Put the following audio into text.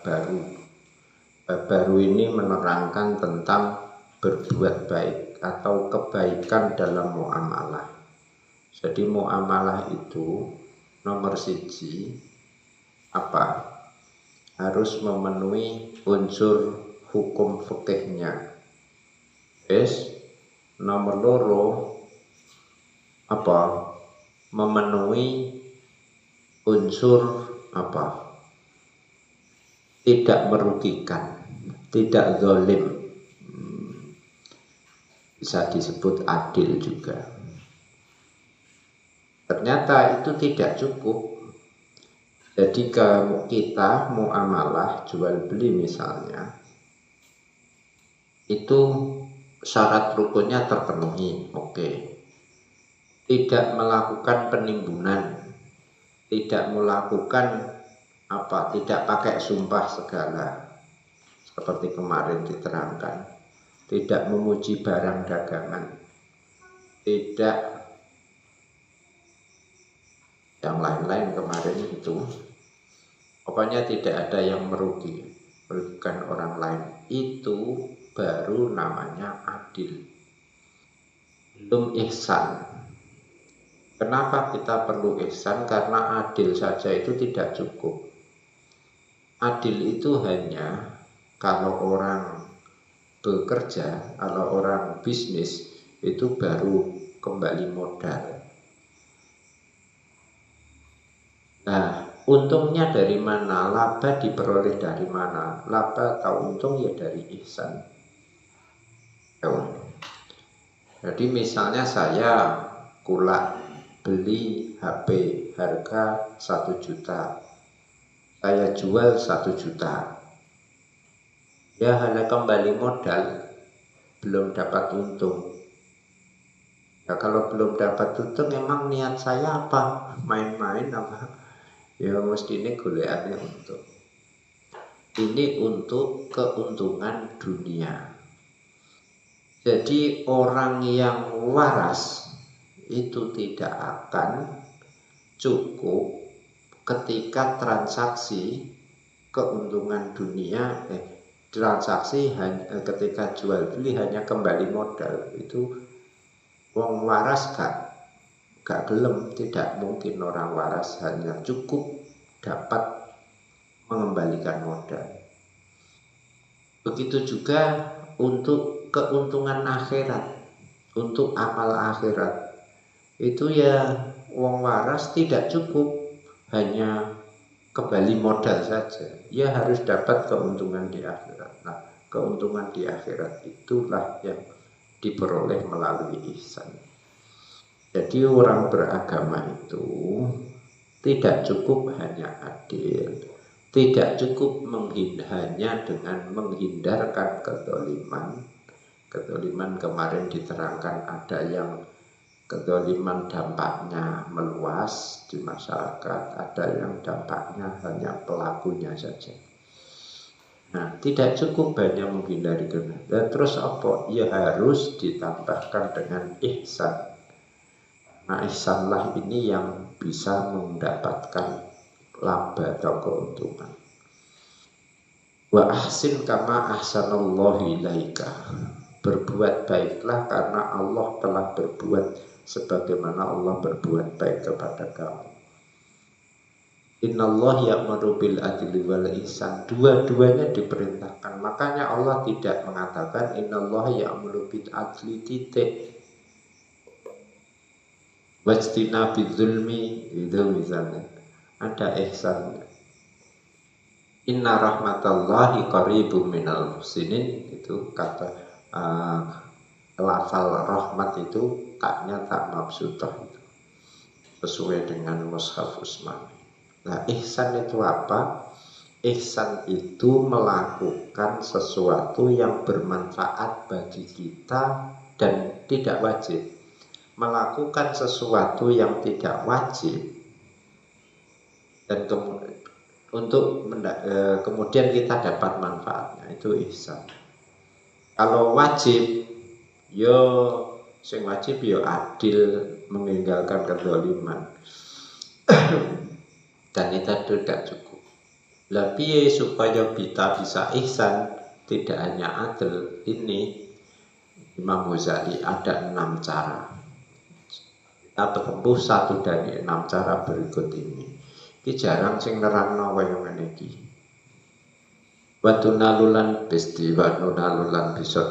baru. Bab baru ini menerangkan tentang berbuat baik atau kebaikan dalam muamalah. Jadi muamalah itu nomor 1 apa? Harus memenuhi unsur hukum fikihnya. Nomor 2 apa? Memenuhi unsur apa? Tidak merugikan, tidak zalim. Bisa disebut adil juga. Ternyata itu tidak cukup. Jadi kalau kita muamalah jual beli misalnya, itu syarat rukunnya terpenuhi, oke. Tidak melakukan penimbunan, tidak melakukan apa, tidak pakai sumpah segala, seperti kemarin diterangkan, tidak memuji barang dagangan, tidak yang lain-lain kemarin itu, pokoknya tidak ada yang merugikan orang lain. Itu baru namanya adil, belum ihsan. Kenapa kita perlu ihsan? Karena adil saja itu tidak cukup. Adil itu hanya kalau orang bekerja, kalau orang bisnis itu baru kembali modal. Nah, untungnya dari mana? Laba diperoleh dari mana? Laba atau untung ya dari ihsan. Jadi misalnya saya kulak beli HP harga 1 juta, saya jual 1 juta, ya hanya kembali modal, belum dapat untung. Ya kalau belum dapat untung, emang niat saya apa? Main-main apa? Ya mesti ini golekannya untung. Ini untuk keuntungan dunia. Jadi orang yang waras itu tidak akan cukup ketika transaksi keuntungan dunia, transaksi ketika jual beli hanya kembali modal. Itu wong waras gak gelem, tidak mungkin orang waras hanya cukup dapat mengembalikan modal. Begitu juga untuk keuntungan akhirat, untuk amal akhirat. Itu ya wong waras tidak cukup hanya kembali modal saja. Ya harus dapat keuntungan di akhirat. Nah, keuntungan di akhirat itulah yang diperoleh melalui ihsan. Jadi orang beragama itu tidak cukup hanya adil, tidak cukup hanya dengan menghindarkan kezaliman. Kezaliman kemarin diterangkan ada yang kezaliman dampaknya meluas di masyarakat, ada yang dampaknya hanya pelakunya saja. Nah, tidak cukup hanya menghindari dan terus apa? Ya harus ditambahkan dengan ihsan. Nah, ihsanlah ini yang bisa mendapatkan laba atau keuntungan. Wa ahsin kama ahsanallahu ilaika. Berbuat baiklah karena Allah telah berbuat sebagaimana Allah berbuat baik kepada kamu. Innallaha ya'muru bil adli wal ihsan. Dua-duanya diperintahkan. Makanya Allah tidak mengatakan innallaha ya'muru bil adli titik wajtina bidzulmi, itu misalnya ada ihsan. Inna rahmatallahi qaribum minal muhsinin, itu kata lafal rahmat itu taknya tak mabsudah, itu sesuai dengan mushaf Utsmani. Nah, ihsan itu apa? Ihsan itu melakukan sesuatu yang bermanfaat bagi kita dan tidak wajib. Melakukan sesuatu yang tidak wajib dan kemudian kita dapat manfaatnya, itu ihsan. Kalau wajib, yo sing wajib yo adil, meninggalkan kezaliman. Dan itu tidak cukup. Lah piye supaya kita bisa ihsan, tidak hanya adil. Ini Imam Ghazali ada 6 cara. Kita tempuh satu dari 6 cara berikut ini. Iki jarang sing nerangno kaya ngene iki. Wa tunalulan bisti wa nunalulan bisa